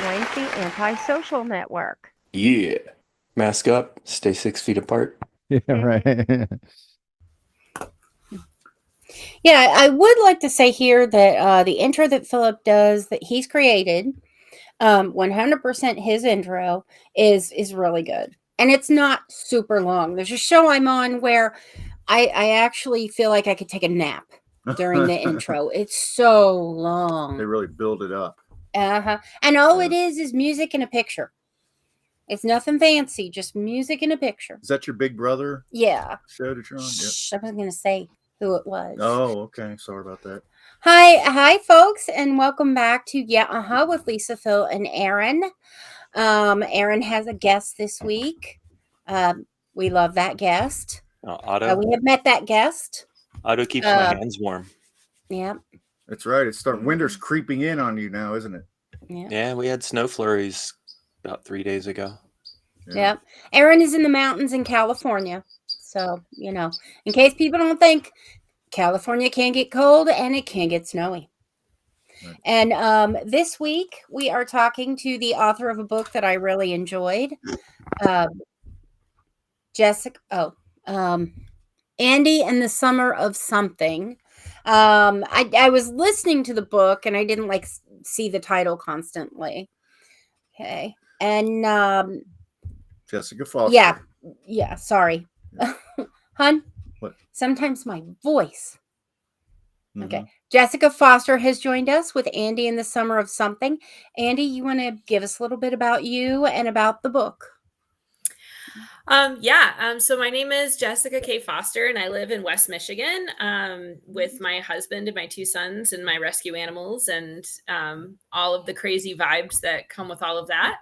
joins the Antisocial Network. Yeah. Mask up, stay 6 feet apart. Yeah, right. Yeah, I would like to say here that the intro that Philip does, that he's created, 100% his intro is really good. And it's not super long. There's a show I'm on where I actually feel like I could take a nap during the intro. It's so long. They really build it up. And all it is music and a picture. It's nothing fancy, just music and a picture. Is that your big brother? Yeah. Show that you're on? Shh, I was going to say who it was. Oh, okay. Sorry about that. Hi, folks, and welcome back to with Lisa, Phil, and Aaron. Aaron has a guest this week. We love that guest. Otto. We have met that guest. Otto keeps my hands warm. Yeah. That's right. It's starting. Winter's creeping in on you now, isn't it? Yeah, we had snow flurries about 3 days ago. Yeah. Aaron is in the mountains in California. So, in case people don't think, California can get cold and it can get snowy. Right. And this week we are talking to the author of a book that I really enjoyed. Andy and the Summer of Something. I was listening to the book and I didn't see the title constantly. Okay. And Jessica Foster. Yeah, sorry. Yeah. Hun? What? Sometimes my voice. Mm-hmm. Okay. Jessica Foster has joined us with Andy in the Summer of Something. Andy, you want to give us a little bit about you and about the book? So my name is Jessica K. Foster, and I live in West Michigan with my husband and my 2 sons and my rescue animals and all of the crazy vibes that come with all of that.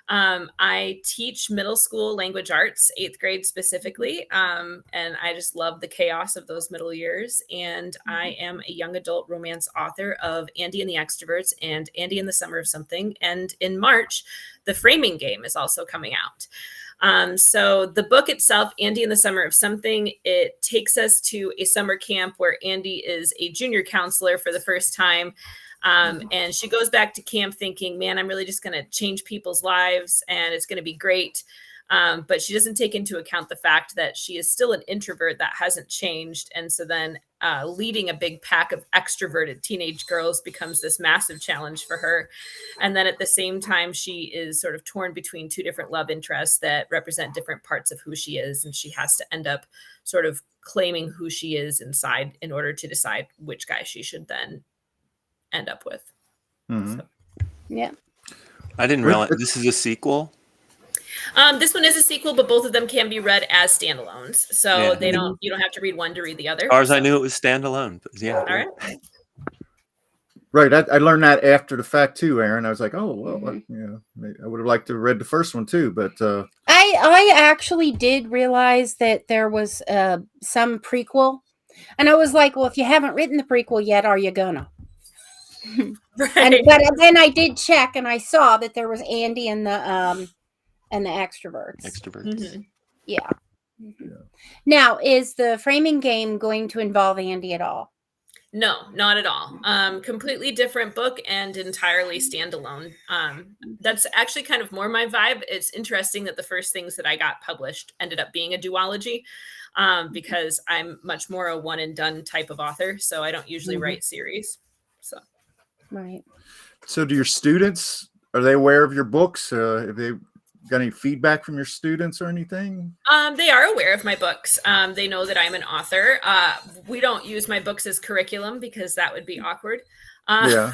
I teach middle school language arts, 8th grade specifically, and I just love the chaos of those middle years. And I am a young adult romance author of Andy and the Extroverts and Andy in the Summer of Something. And in March, The Framing Game is also coming out. So the book itself, Andy in the Summer of Something, it takes us to a summer camp where Andy is a junior counselor for the first time. And she goes back to camp thinking, man, I'm really just going to change people's lives and it's going to be great. But she doesn't take into account the fact that she is still an introvert that hasn't changed. And so then leading a big pack of extroverted teenage girls becomes this massive challenge for her. And then at the same time, she is sort of torn between 2 different love interests that represent different parts of who she is. And she has to end up sort of claiming who she is inside in order to decide which guy she should then end up with. Mm-hmm. So. Yeah. I didn't realize this is a sequel. This one is a sequel, but both of them can be read as standalones. So you don't have to read one to read the other. As far as I knew, it was standalone. But yeah. All right. Right. I learned that after the fact too, Aaron. I was like, oh, well, I would have liked to have read the first one too, but I actually did realize that there was some prequel, and I was like, well, if you haven't written the prequel yet, are you gonna? Right. But then I did check, and I saw that there was Andy and the Extroverts. Mm-hmm. Yeah. Mm-hmm. Now, is the Framing Game going to involve Andy at all? No, not at all. Completely different book and entirely standalone. That's actually kind of more my vibe. It's interesting that the first things that I got published ended up being a duology, because I'm much more a one and done type of author. So I don't usually write series. So. Right. So do your students, are they aware of your books? Have they got any feedback from your students or anything? They are aware of my books. They know that I'm an author. We don't use my books as curriculum because that would be awkward. Yeah.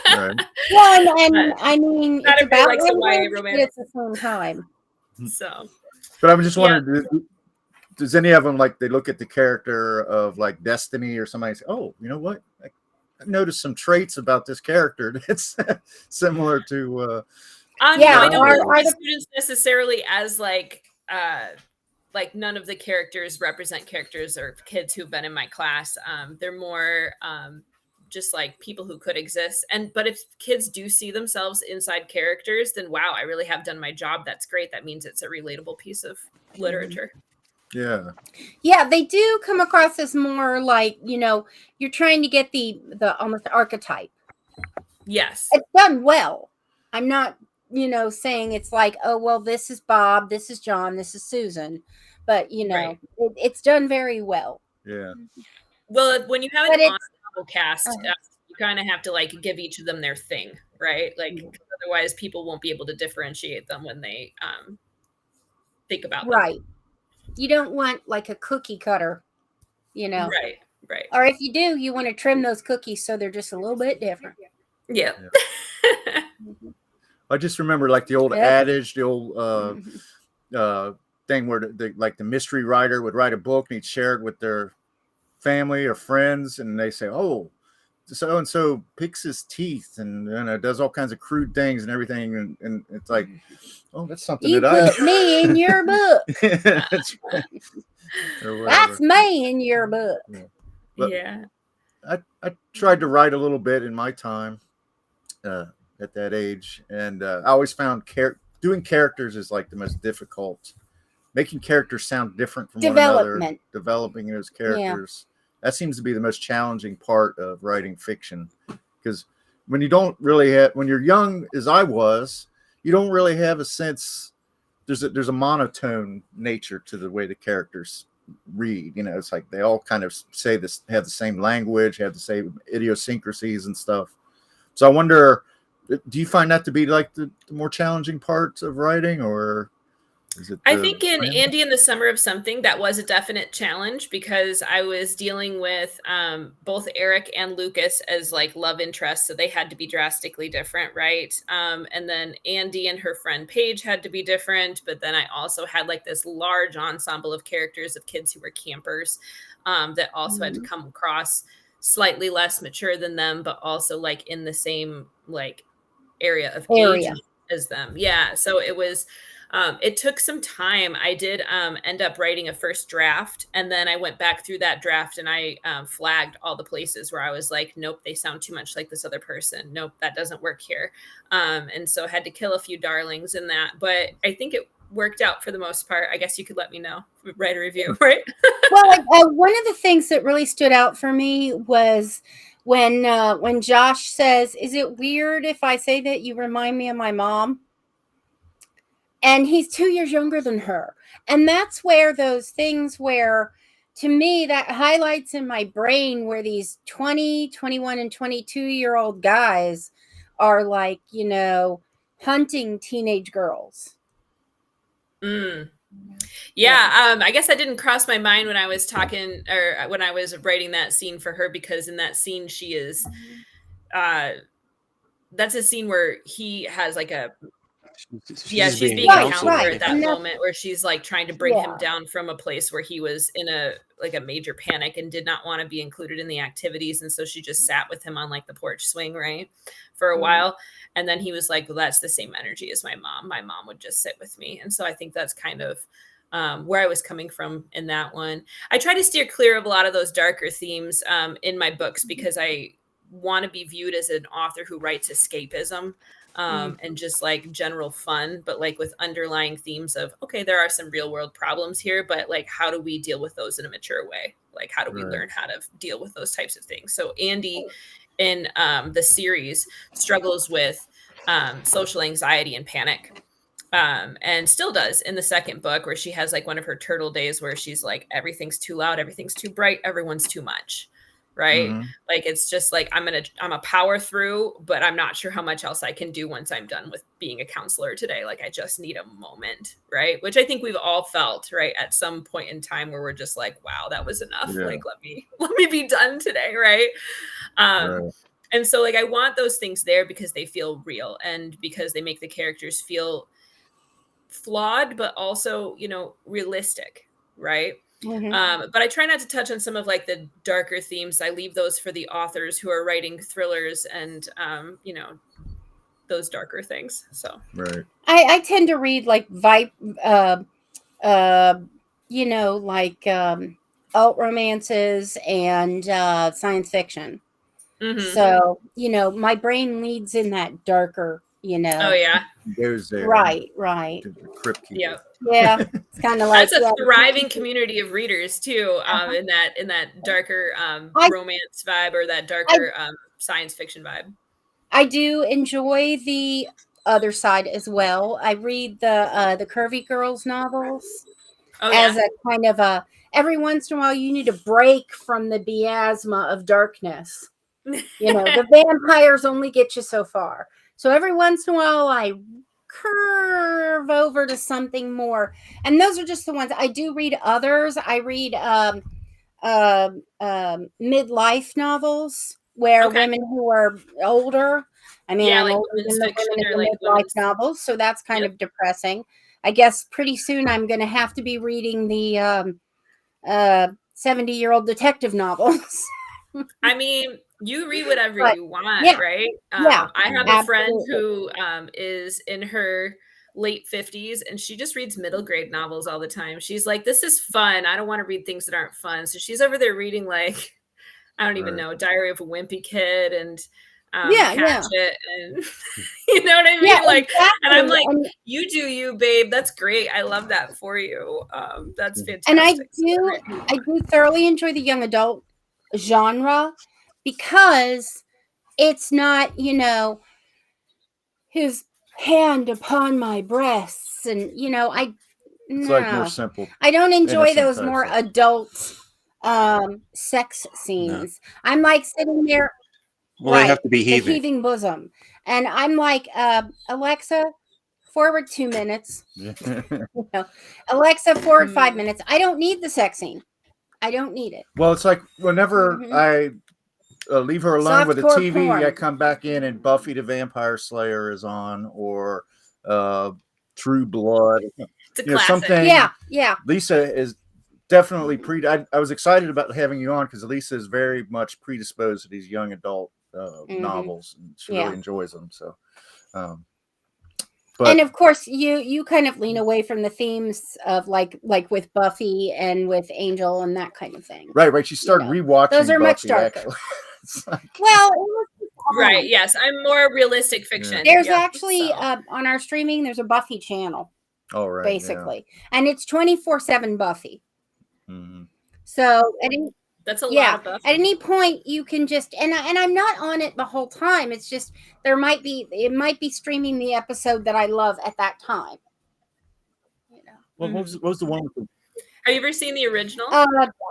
Right. Well, and I mean, not it's about likes language, romance. but it's the same time. So. But I'm just wondering, does any of them, like, they look at the character of like Destiny or somebody and say, oh, you know what? I've noticed some traits about this character that's similar to I don't look at students necessarily as like none of the characters represent characters or kids who've been in my class. They're more just like people who could exist. But if kids do see themselves inside characters, then wow, I really have done my job. That's great. That means it's a relatable piece of literature. Yeah, they do come across as more like, you're trying to get the almost archetype. Yes. It's done well. I'm not saying it's like, oh, well, this is Bob, this is John, this is Susan. But, Right. it's done very well. Yeah. Well, when you have But an it's ensemble cast, you kind of have to like give each of them their thing, right? Like 'cause otherwise people won't be able to differentiate them when they think about them. right. You don't want like a cookie cutter, Right. Right. or if you do, you want to trim those cookies so they're just a little bit different. Yeah. I just remember like the old Yep. adage, the old thing where the mystery writer would write a book and he'd share it with their family or friends, and they say, "Oh, so and so picks his teeth and does all kinds of crude things and everything," and it's like, "Oh, that's something You that I put me in your book. That's right. Or That's whatever. me in your book. But Yeah. I tried to write a little bit in my time at that age, and I always found doing characters is like the most difficult. Making characters sound different from one another, Development. developing those characters. That seems to be the most challenging part of writing fiction, because when you don't really when you're young, as I was, you don't really have a sense. There's a monotone nature to the way the characters read. It's like they all kind of say this, have the same language, have the same idiosyncrasies and stuff. So I wonder, do you find that to be like the more challenging parts of writing, or is it? I think in Andy and the Summer of Something, that was a definite challenge because I was dealing with both Eric and Lucas as like love interests. So they had to be drastically different, right? And then Andy and her friend Paige had to be different. But then I also had like this large ensemble of characters of kids who were campers that also had to come across slightly less mature than them, but also like in the same like area of age as them. Yeah. So it was... it took some time. I did end up writing a first draft, and then I went back through that draft and I flagged all the places where I was like, nope, they sound too much like this other person. Nope, that doesn't work here. And so I had to kill a few darlings in that. But I think it worked out for the most part. I guess you could let me know, write a review, right? Well, one of the things that really stood out for me was when Josh says, "Is it weird if I say that you remind me of my mom?" And he's 2 years younger than her. And that's where those things where, to me, that highlights in my brain where these 20, 21, and 22-year-old guys are like, hunting teenage girls. Yeah, I guess that didn't cross my mind when I was talking or when I was writing that scene for her, because in that scene she is that's a scene where he has like a she's being a counselor at that moment where she's like trying to bring him down from a place where he was in a major panic and did not want to be included in the activities, and so she just sat with him on like the porch swing, right, for a while, and then he was like, well, that's the same energy as my mom would just sit with me. And so I think that's kind of where I was coming from in that one. I try to steer clear of a lot of those darker themes in my books because I want to be viewed as an author who writes escapism and just like general fun, but like with underlying themes of, okay, there are some real world problems here, but like, how do we deal with those in a mature way? Like, how do we learn how to deal with those types of things? So Andy in the series struggles with social anxiety and panic. And still does in the second book, where she has like one of her turtle days where she's like, everything's too loud, everything's too bright, everyone's too much. Right. Like, it's just like, I'm a power through, but I'm not sure how much else I can do once I'm done with being a counselor today. Like, I just need a moment. Right. Which I think we've all felt, right, at some point in time where we're just like, wow, that was enough. Yeah. Like, let me be done today. Right. And so like, I want those things there because they feel real and because they make the characters feel flawed, but also, realistic. Right. But I try not to touch on some of like the darker themes. I leave those for the authors who are writing thrillers and, those darker things. So, I tend to read like alt romances and science fiction. So, my brain leads in that darker, Oh yeah. Goes there. Right. Yeah. Yeah. It's kind of like that's a thriving community of readers too. In that darker romance vibe or that darker science fiction vibe. I do enjoy other side as well. I read the Curvy Girls novels Oh as yeah. a kind of a every once in a while you need a break from the miasma of darkness. You know, the vampires only get you so far. So every once in a while I curve over to something more. And those are just the ones. I do read others. I read midlife novels where Okay. women who are older. I mean, Yeah, I'm like older women's than the fiction women or in the like midlife women's. novels, so that's kind Yep. of depressing. I guess pretty soon I'm going to have to be reading the 70-year-old detective novels. I mean, you read whatever But, you want, yeah, right? yeah, I have a friend absolutely. who is in her late 50s and she just reads middle grade novels all the time. She's like, this is fun. I don't want to read things that aren't fun. So she's over there reading like, I don't even Right. know, Diary of a Wimpy Kid and Yeah, yeah. Hatchet and you know what I mean? Yeah, Like, and I'm exactly. like, you do you, babe. That's great. I love that for you. That's And fantastic. So great people. I do thoroughly enjoy the young adult genre because it's not, you know, his hand upon my breasts and It's like more no. simple, I don't enjoy innocent those type more stuff. adult sex No. scenes. I'm like sitting there, Well, they have right, to be the heaving. heaving bosom. And I'm like, Alexa, forward 2 minutes. Yeah. You know, Alexa, forward 5 Mhm. minutes. I don't need the sex scene. I don't need it. Well, it's like whenever Mhm. I leave her alone with the Softcore TV, I porn. come back in and Buffy the Vampire Slayer is on, or True Blood. It's a You know, classic. something. Yeah, yeah. Lisa is definitely I was excited about having you on because Lisa is very much predisposed to these young adult novels, and she Yeah. really enjoys them. So, And but of course, you kind of lean away from the themes of like with Buffy and with Angel and that kind of thing. right, she started know, rewatching. those are much Buffy, darker. actually. It's like, Well, it was Right. on. Yes. I'm more realistic fiction. There's Yep, actually so. on our streaming, there's a Buffy channel, all right, basically, and it's 24/7 Buffy. Yeah. Mm-hmm. So at That's a lot yeah, of Buffy. at any point you can just and I'm not on it the whole time. It's just it might be streaming the episode that I love at that time. You know. Well, what was the one with the Have you ever seen the original?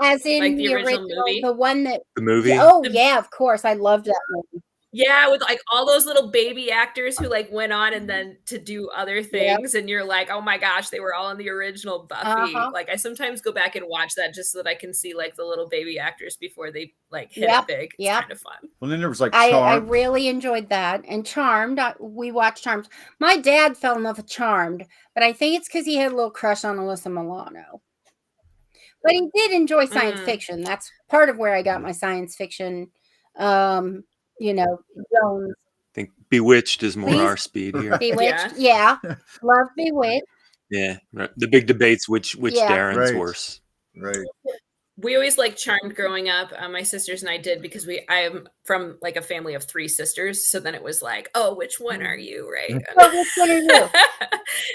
As in Like the the original movie? the one that The movie. oh yeah, of course, I loved that movie. Yeah, with like all those little baby actors who like went on and then to do other Yep. things, and you're like, oh my gosh, they were all in the original Buffy. Uh-huh. Like I sometimes go back and watch that just so that I can see like the little baby actors before they like hit Yep, it big. It's yep. kind of fun. Well, then there was like I Charmed. really enjoyed that. And Charmed, we watched Charmed. My dad fell in love with Charmed, but I think it's because he had a little crush on Alyssa Milano. But he did enjoy science fiction. That's part of where I got my science fiction, zone. I think Bewitched is more Please? our speed here. Bewitched, yeah. Love Bewitched. Yeah, right. The big debates which Yeah. Darren's Right. worse. Right. We always like Charmed growing up. My sisters and I did because I'm from like a family of 3 sisters. So then it was like, oh, which one are you, right? Oh, which one are you?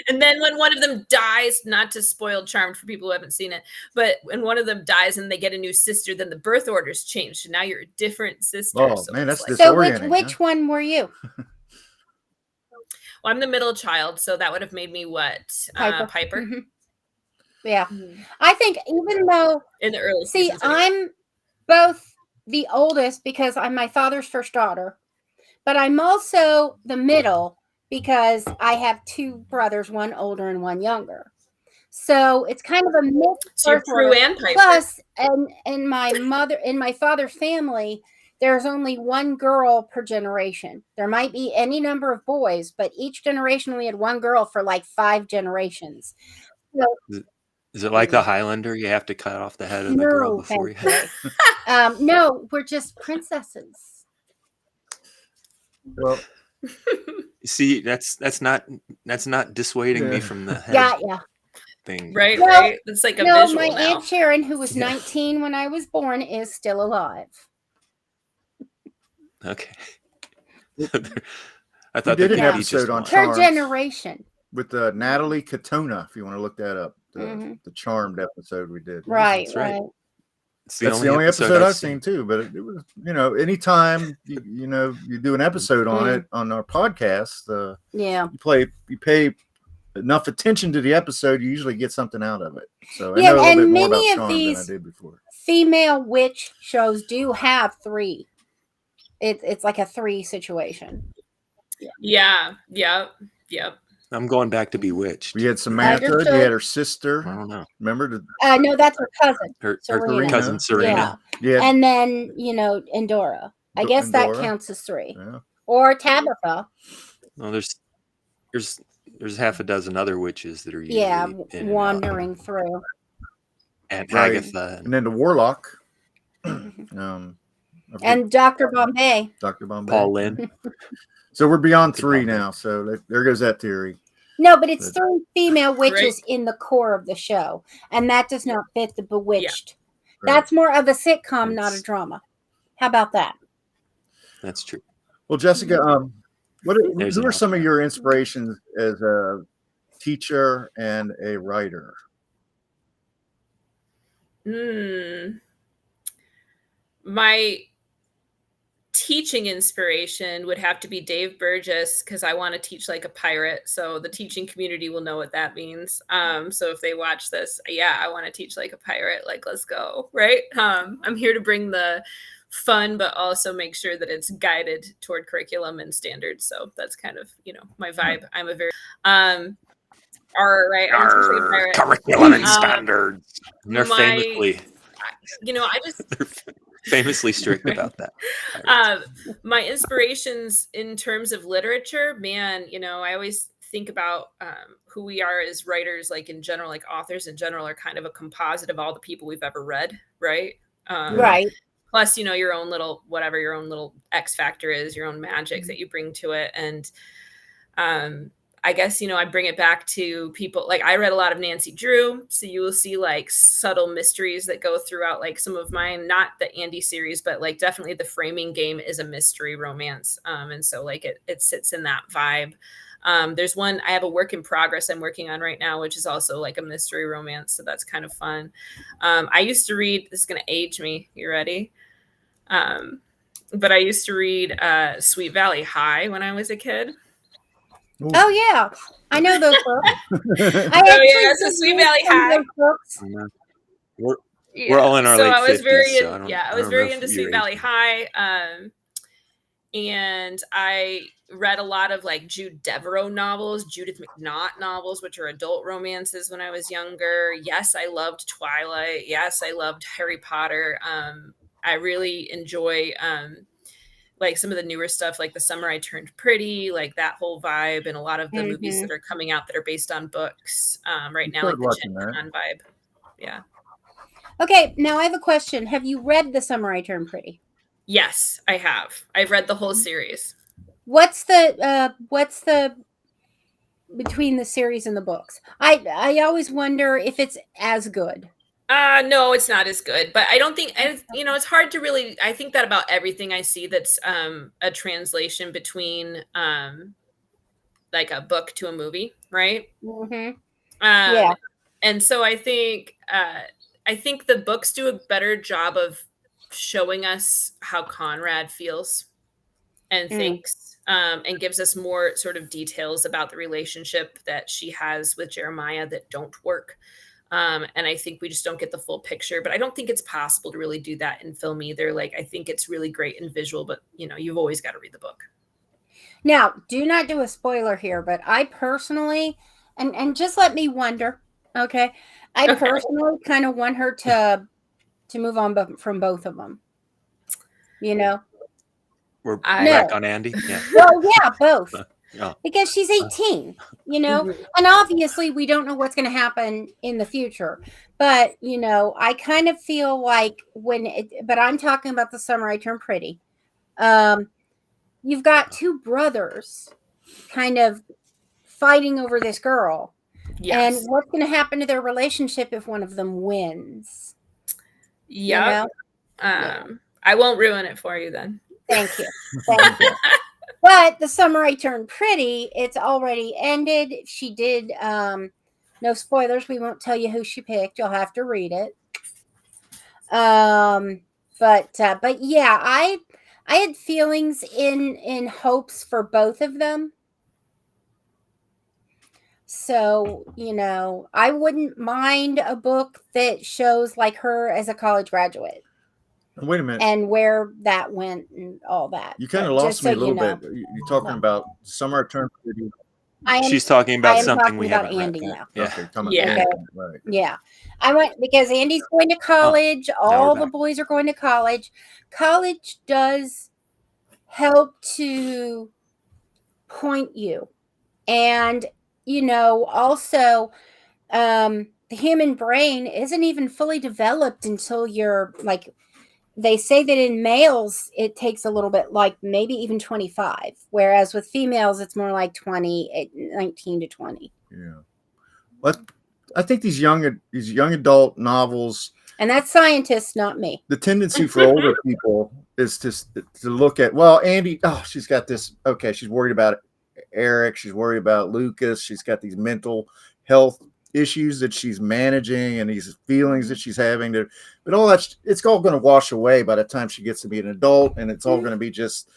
And then when one of them dies, not to spoil Charmed for people who haven't seen it, but when one of them dies and they get a new sister, then the birth orders change. So now you're a different sister. Oh, so man, it's that's So disorienting. which one were you? Well, I'm the middle child, so that would have made me what? Piper. Mhm. Yeah. I think even though In the early see, seasons anyway. I'm both the oldest because I'm my father's first daughter, but I'm also the middle because I have 2 brothers, one older and one younger. So it's kind of a mixed So you're birth Prue order. and Piper. Plus, in my father's family, there's only 1 girl per generation. There might be any number of boys, but each generation we had 1 girl for like 5 generations. So, Is it like the Highlander? You have to cut off the head of the girl no, before you. thankfully. No, we're just princesses. Well, See, that's not dissuading me Yeah. from the head Got ya. thing. Right, No, right. It's like a No, visual my now. Aunt Sharon, who was Yeah. 19 when I was born, is still alive. Okay. I we thought did there an could be just episode on one. Her Charmed generation. with Natalie Katona, if you want to look that up. The Mhm. Charmed episode we did. Right, That's right. right. That's the only episode I've seen too. But it was, anytime you do an episode on it on our podcast, you pay enough attention to the episode, you usually get something out of it. So I know a little bit more about Charmed than I did before. Female witch shows do have 3. It's like a 3 situation. Yeah. I'm going back to Bewitched. We had Samantha. You had her sister. I don't know. Remember? No, that's her cousin. Her Serena. cousin Serena. Yeah. And then, Endora. I guess that counts as 3. Yeah. Or Tabitha. Well, there's half a dozen other witches that are usually wandering through. And Agatha. And then the Warlock. And Dr. Bombay. Dr. Bombay. Paul Lynn. So we're beyond 3 now. So there goes that theory. No, but it's 3 female witches in the core of the show. And that does not fit the Bewitched. Yeah. That's more of a sitcom, not a drama. How about that? That's true. Well, Jessica, who are some of your inspirations as a teacher and a writer? My teaching inspiration would have to be Dave Burgess, because I want to teach like a pirate. So the teaching community will know what that means. So if they watch this, I want to teach like a pirate. Like, let's go, right? I'm here to bring the fun, but also make sure that it's guided toward curriculum and standards. So that's kind of, my vibe. I'm a very curriculum and standards. And they're famously, they're famously strict about that. My inspirations in terms of literature, man, I always think about who we are as writers, like in general, like authors in general are kind of a composite of all the people we've ever read, right? Right. Plus, your own little, whatever your own little X factor is, your own magic that you bring to it. And I guess, I bring it back to people. Like, I read a lot of Nancy Drew. So you will see like subtle mysteries that go throughout like some of mine, not the Andy series, but like definitely The Framing Game is a mystery romance. And so like it sits in that vibe. There's one, I have a work in progress I'm working on right now, which is also like a mystery romance. So that's kind of fun. I used to read, this is going to age me. You ready? But I used to read Sweet Valley High when I was a kid. Ooh. Oh yeah, I know those books. So Sweet Valley High. We're all in our late 50s. I was very into Sweet Valley High. And I read a lot of like Jude Deveraux novels, Judith McNaught novels, which are adult romances when I was younger. Yes, I loved Twilight. Yes, I loved Harry Potter. I really enjoy like some of the newer stuff, like The Summer I Turned Pretty, like that whole vibe, and a lot of the movies that are coming out that are based on books right now, like the Gen Con vibe. Yeah. Okay, now I have a question. Have you read The Summer I Turned Pretty? Yes, I have. I've read the whole series. What's the between the series and the books? I always wonder if it's as good. No, it's not as good, but I don't think, it's hard to really, I think that about everything I see that's a translation between like a book to a movie, right? Mm-hmm. Yeah. And so I think the books do a better job of showing us how Conrad feels and thinks, and gives us more sort of details about the relationship that she has with Jeremiah that don't work. And I think we just don't get the full picture, but I don't think it's possible to really do that in film either. Like, I think it's really great in visual, but you've always got to read the book. Now, do not do a spoiler here, but I personally, and just let me wonder, okay? I personally kind of want her to move on from both of them. We're back on Andy. Yeah. Well, yeah, both. Yeah. Because she's 18, and obviously we don't know what's going to happen in the future. But, I kind of feel like but I'm talking about The Summer I Turned Pretty. You've got two brothers kind of fighting over this girl. Yes. And what's going to happen to their relationship if one of them wins? Yeah. I won't ruin it for you then. Thank you. Thank you. But The Summer I Turned Pretty, it's already ended. She did, no spoilers. We won't tell you who she picked. You'll have to read it. But yeah, I had feelings in hopes for both of them. So, I wouldn't mind a book that shows like her as a college graduate Wait a minute. and where that went and all that. You kind of But lost just me so a little you know. bit. You're talking about summer term. She's talking I about am something talking we about haven't read. Andy now. Yeah. Okay, coming. Yeah. Okay, right. Yeah. I went because Andy's going to college. All the back. boys are going to college. College does help to point you. And, also, the human brain isn't even fully developed until you're like, they say that in males, it takes a little bit, like maybe even 25. Whereas with females, it's more like 19 to 20. Yeah. But I think these young adult novels, And that's scientists, not me. the tendency for older people is to look at, well, Andy, oh, she's got this. Okay, she's worried about Eric. She's worried about Lucas. She's got these mental health issues that she's managing and these feelings that she's having to, but all that, it's all going to wash away by the time she gets to be an adult, and it's all going to be just.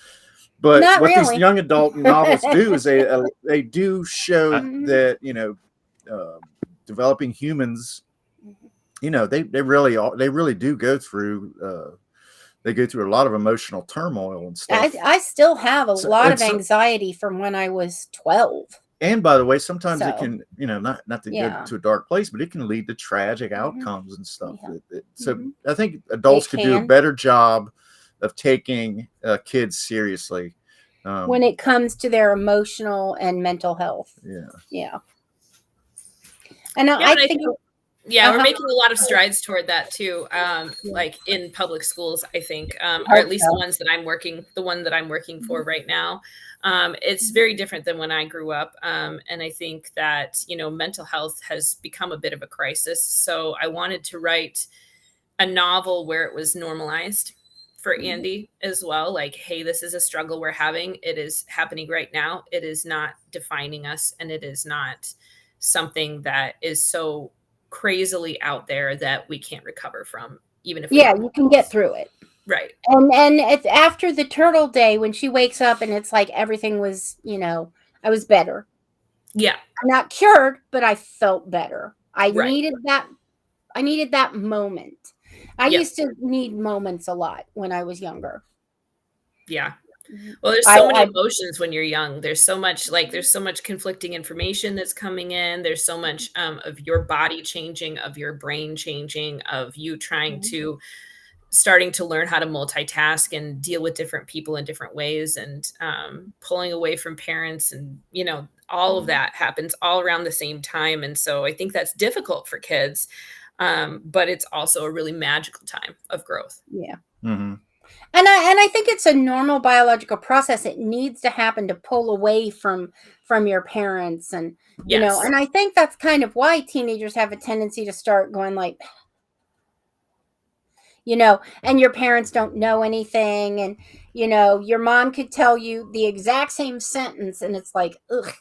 But Not what really. these young adult novels do is they do show that developing humans, they really do go through. They go through a lot of emotional turmoil and stuff. I still have a lot of anxiety from when I was 12. And by the way, sometimes it can, not to go to a dark place, but it can lead to tragic outcomes and stuff. Yeah. So I think adults could do a better job of taking kids seriously when it comes to their emotional and mental health. Yeah. And I think we're making a lot of strides toward that too. Like in public schools, I think, or at least the one that I'm working for right now. It's very different than when I grew up. And I think that, mental health has become a bit of a crisis. So I wanted to write a novel where it was normalized for Andy as well. Like, hey, this is a struggle we're having. It is happening right now. It is not defining us. And it is not something that is so crazily out there that we can't recover from, even if you can get through it. Right. And it's after the turtle day when she wakes up and it's like everything was, I was better. Yeah. I'm not cured, but I felt better. I needed that moment. I used to need moments a lot when I was younger. Yeah. Well, there's so many emotions when you're young. There's so much conflicting information that's coming in. There's so much of your body changing, of your brain changing, of you trying to starting to learn how to multitask and deal with different people in different ways, and pulling away from parents, and all of that happens all around the same time. And so I think that's difficult for kids, but it's also a really magical time of growth. Yeah. Mm-hmm. And I think it's a normal biological process. It needs to happen to pull away from your parents, and and I think that's kind of why teenagers have a tendency to start going like, and your parents don't know anything, and your mom could tell you the exact same sentence and it's like, ugh.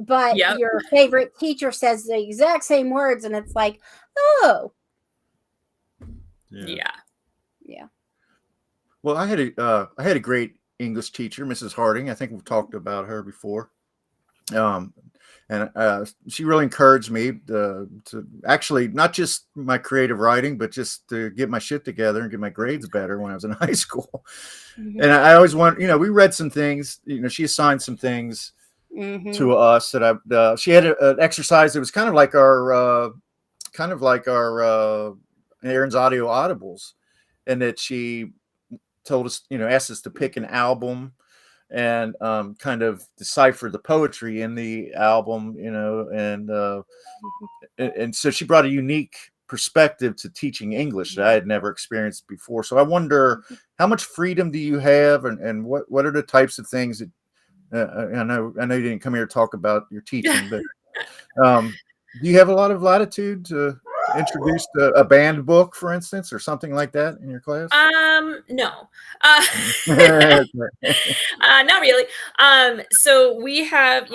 But your favorite teacher says the exact same words and it's like, oh. Yeah. Well, I had a great English teacher, Mrs. Harding. I think we've talked about her before. And she really encouraged me to actually not just my creative writing, but just to get my shit together and get my grades better when I was in high school. Mm-hmm. And I always want, we read some things, she assigned some things to us that she had an exercise that was kind of like our Aaron's Audio Audibles, and that she told us, asked us to pick an album and kind of decipher the poetry in the album, and so she brought a unique perspective to teaching English that I had never experienced before. So I wonder, how much freedom do you have, and what are the types of things that I know you didn't come here to talk about your teaching, but do you have a lot of latitude to introduced a band book, for instance, or something like that in your class? No. Okay. Not really. So we have,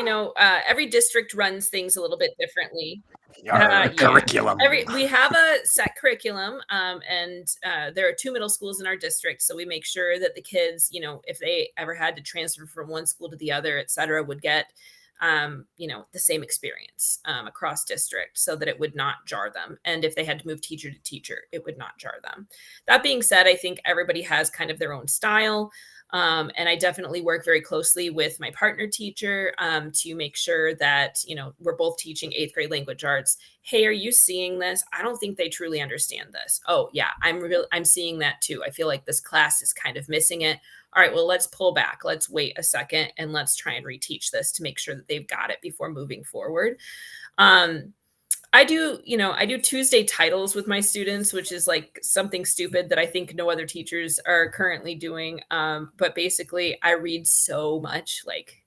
every district runs things a little bit differently. Yarr, Yeah. curriculum. We have a set curriculum, and there are 2 middle schools in our district. So we make sure that the kids, if they ever had to transfer from one school to the other, et cetera, would get, the same experience across district so that it would not jar them. And if they had to move teacher to teacher, it would not jar them. That being said, I think everybody has kind of their own style. And I definitely work very closely with my partner teacher to make sure that, we're both teaching 8th grade language arts. Hey, are you seeing this? I don't think they truly understand this. Oh yeah, I'm seeing that too. I feel like this class is kind of missing it. All right, well, let's pull back. Let's wait a second and let's try and reteach this to make sure that they've got it before moving forward. I do Tuesday titles with my students, which is like something stupid that I think no other teachers are currently doing. But basically I read so much, like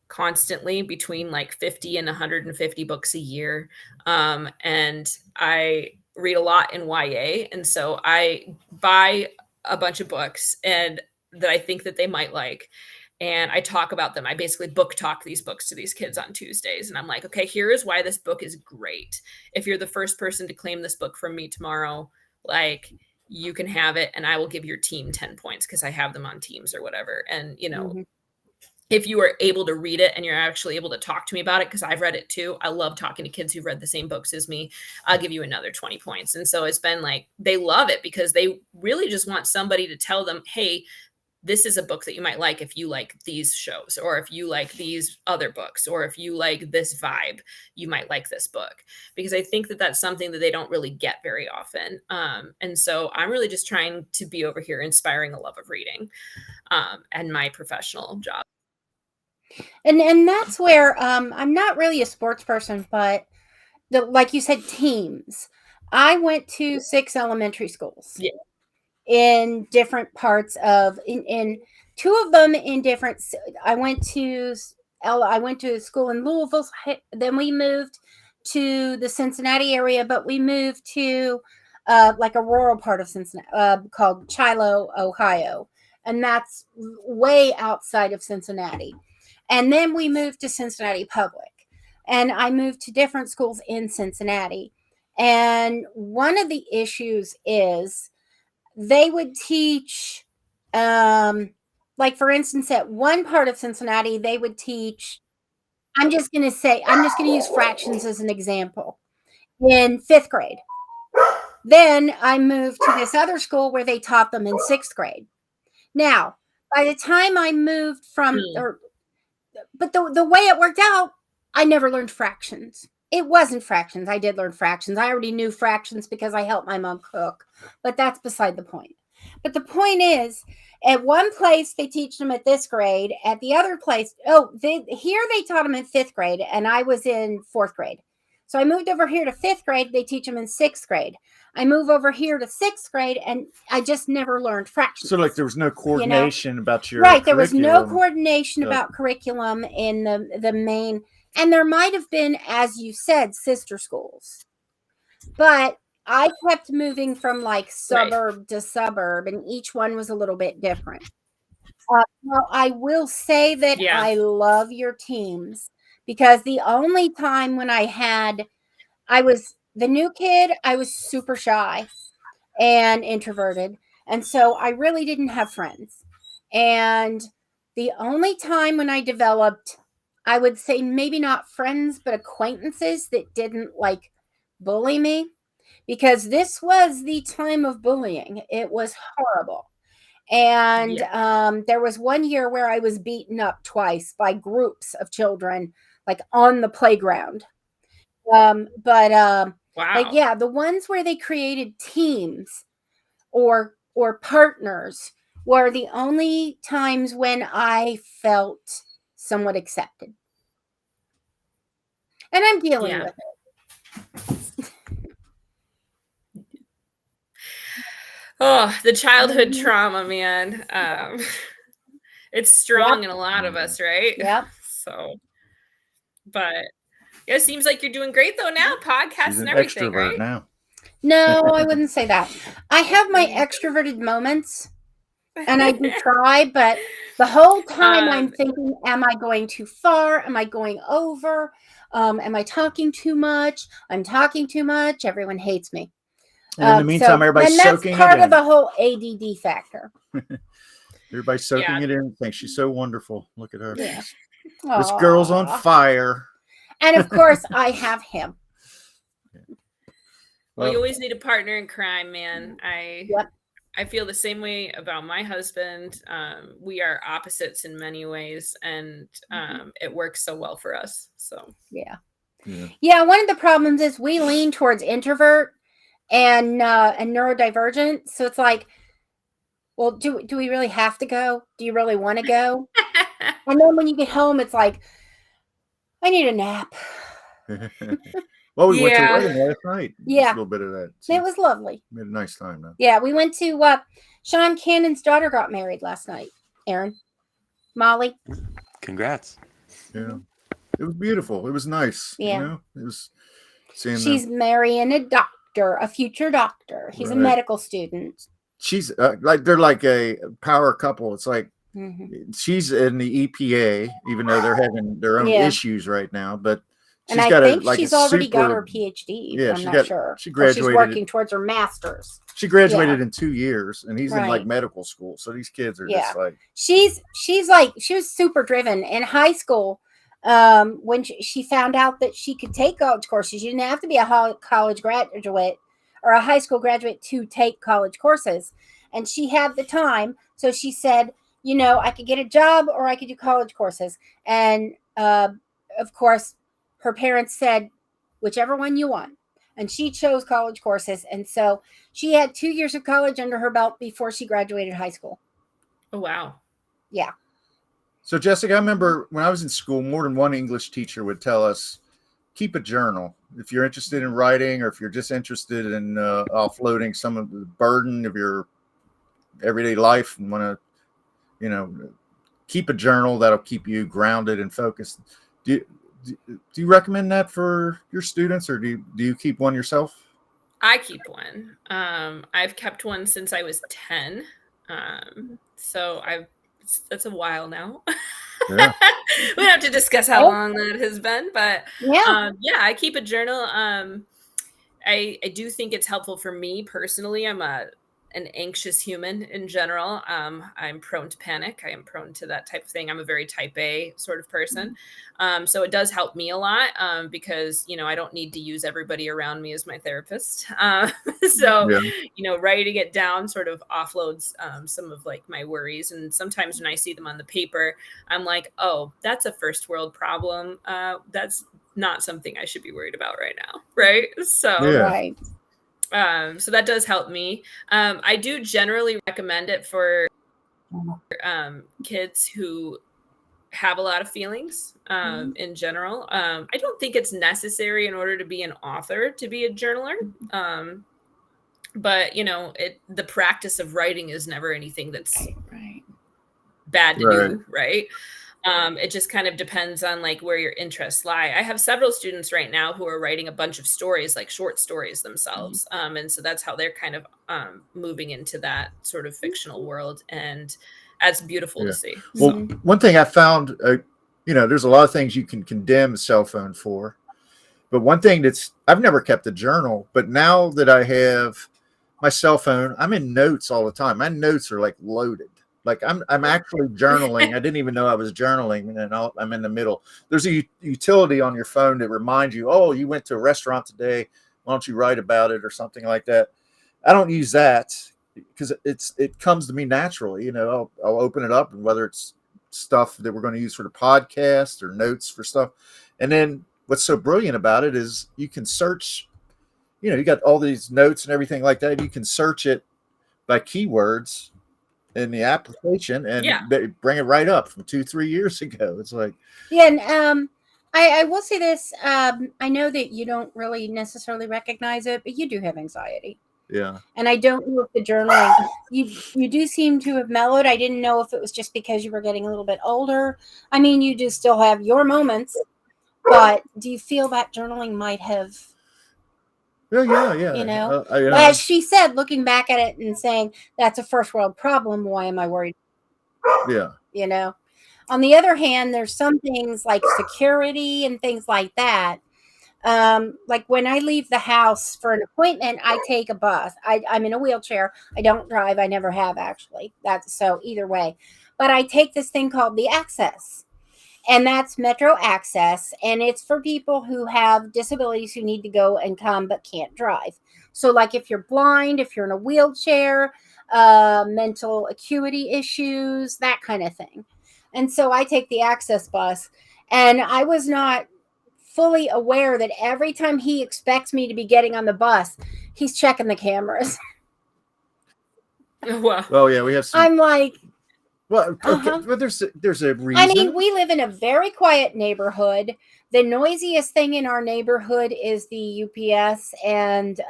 constantly, between like 50 and 150 books a year. And I read a lot in YA. And so I buy a bunch of books and that I think that they might like. And I talk about them. I basically book talk these books to these kids on Tuesdays. And I'm like, okay, here is why this book is great. If you're the first person to claim this book from me tomorrow, like, you can have it and I will give your team 10 points because I have them on teams or whatever. And, if you are able to read it and you're actually able to talk to me about it, because I've read it too. I love talking to kids who've read the same books as me. I'll give you another 20 points. And so it's been like, they love it because they really just want somebody to tell them, hey, this is a book that you might like if you like these shows, or if you like these other books, or if you like this vibe, you might like this book. Because I think that that's something that they don't really get very often. And so I'm really just trying to be over here inspiring a love of reading and my professional job. And that's where I'm not really a sports person, but like you said, teams. I went to 6 elementary schools. Yeah. In different parts of in 2 of them in different. I went to school in Louisville. Then we moved to the Cincinnati area, but we moved to like a rural part of Cincinnati called Shiloh, Ohio, and that's way outside of Cincinnati. And then we moved to Cincinnati Public, and I moved to different schools in Cincinnati. And one of the issues is they would teach, like for instance, at one part of Cincinnati, they would teach, I'm just going to use fractions as an example, in 5th grade. Then I moved to this other school where they taught them in 6th grade. Now, by the time I moved but the way it worked out, I never learned fractions. It wasn't fractions. I did learn fractions. I already knew fractions because I helped my mom cook, but that's beside the point. But the point is, at one place they teach them at this grade, at the other place, here they taught them in 5th grade, and I was in 4th grade. So I moved over here to 5th grade. They teach them in 6th grade. I move over here to 6th grade, and I just never learned fractions. So, like, there was no coordination about your right. There was no curriculum. coordination about curriculum in the main, and there might have been, as you said, sister schools, but I kept moving from like suburb to suburb, and each one was a little bit different. Well, I will say that I love your teams, because the only time when I was the new kid, I was super shy and introverted. And so I really didn't have friends. And the only time when I developed, I would say maybe not friends, but acquaintances that didn't like bully me, because this was the time of bullying. It was horrible. And there was one year where I was beaten up twice by groups of children, like on the playground. Wow. Like, yeah, the ones where they created teams or partners were the only times when I felt somewhat accepted. And I'm dealing with it. Oh, the childhood trauma, man. It's strong in a lot of us, right? Yep. So, but Yeah, it seems like you're doing great though now, podcasts She's and an everything, extrovert right? now. No, I wouldn't say that. I have my extroverted moments, and I do try, but the whole time I'm thinking, am I going too far? Am I going over? Am I talking too much? I'm talking too much. Everyone hates me. And in the meantime, everybody's that's soaking part it of in. the whole ADD factor. Everybody's soaking Yeah. it in. Thinks she's so wonderful. Look at her. Yeah. This girl's on Aw. fire. And of course, I have him. Well, you always need a partner in crime, man. Yep. I feel the same way about my husband. We are opposites in many ways, and it works so well for us. So Yeah. Yeah. Yeah. One of the problems is we lean towards introvert and neurodivergent. So it's like, well, do we really have to go? Do you really want to go? And then when you get home, it's like, I need a nap. Well, we went to a Yeah. wedding last night. Yeah. Just a little bit of that. So It was lovely. we had a nice time though. Yeah, we went to Sean Cannon's daughter got married last night. Aaron, Molly. Congrats. Yeah. It was beautiful. It was nice. Yeah. You know? It was seeing She's marrying a doctor, a future doctor. He's a Right. medical student. she's like they're like a power couple. It's like Mhm. she's in the EPA, even though they're having their own Yeah. issues right now. But she's And I got think a like she's a already got super- her PhD. Yeah, I'm she not got- sure. she Or graduated- she's working towards her master's. She graduated in 2 years, and he's in like Right. medical school. So these kids are Yeah. just like She's like, she was super driven in high school. When she found out that she could take college courses, you didn't have to be a college graduate or a high school graduate to take college courses. And she had the time. So she said, I could get a job or I could do college courses. And of course, her parents said, whichever one you want. And she chose college courses. And so she had 2 years of college under her belt before she graduated high school. oh wow. Yeah. So, Jessica, I remember when I was in school, more than one English teacher would tell us, keep a journal. If you're interested in writing or if you're just interested in offloading some of the burden of your everyday life and want to, keep a journal that'll keep you grounded and focused. Do you recommend that for your students, or do you keep one yourself? I keep one. I've kept one since I was 10. So that's a while now. Yeah. We don't have to discuss how long that has been, but Yeah. I keep a journal. I do think it's helpful for me personally. I'm an anxious human in general. I'm prone to panic. I am prone to that type of thing. I'm a very type A sort of person. So it does help me a lot because, I don't need to use everybody around me as my therapist. Writing it down sort of offloads some of like my worries. And sometimes when I see them on the paper, I'm like, oh, that's a first world problem. That's not something I should be worried about right now. Right. So, Right. So that does help me. I do generally recommend it for kids who have a lot of feelings in general. I don't think it's necessary in order to be an author to be a journaler. But the practice of writing is never anything that's bad to do, right? It just kind of depends on like where your interests lie. I have several students right now who are writing a bunch of stories, like short stories themselves. And so that's how they're kind of moving into that sort of fictional world. And that's beautiful to see. Well, one thing I found, there's a lot of things you can condemn a cell phone for. But one thing I've never kept a journal, but now that I have my cell phone, I'm in notes all the time. My notes are like loaded. Like I'm actually journaling. I didn't even know I was journaling, and I'm in the middle. There's a utility on your phone that reminds you, oh, you went to a restaurant today. Why don't you write about it or something like that? I don't use that because it comes to me naturally. I'll open it up, and whether it's stuff that we're going to use for the podcast or notes for stuff. And then what's so brilliant about it is you can search. You got all these notes and everything like that. You can search it by keywords in the application and bring it right up from 2-3 years ago. It's like, and I will say this. I know that you don't really necessarily recognize it, but you do have anxiety. Yeah. And I don't know if the journaling, you do seem to have mellowed. I didn't know if it was just because you were getting a little bit older. I mean, you do still have your moments, But do you feel that journaling might have, Yeah. you know? Well, As she said, looking back at it and saying, that's a first world problem. Why am I worried? yeah. You know? On the other hand, there's some things like security and things like that. Like when I leave the house for an appointment, I take a bus. I'm in a wheelchair. I don't drive. I never have actually. That's so either way. But I take this thing called the Access. And that's Metro Access. And it's for people who have disabilities who need to go and come but can't drive. So like if you're blind, if you're in a wheelchair, mental acuity issues, that kind of thing. And so I take the Access bus. And I was not fully aware that every time he expects me to be getting on the bus, he's checking the cameras. Wow. Oh yeah, we have some. I'm like, Well, okay, but there's a reason. I mean, we live in a very quiet neighborhood. The noisiest thing in our neighborhood is the UPS and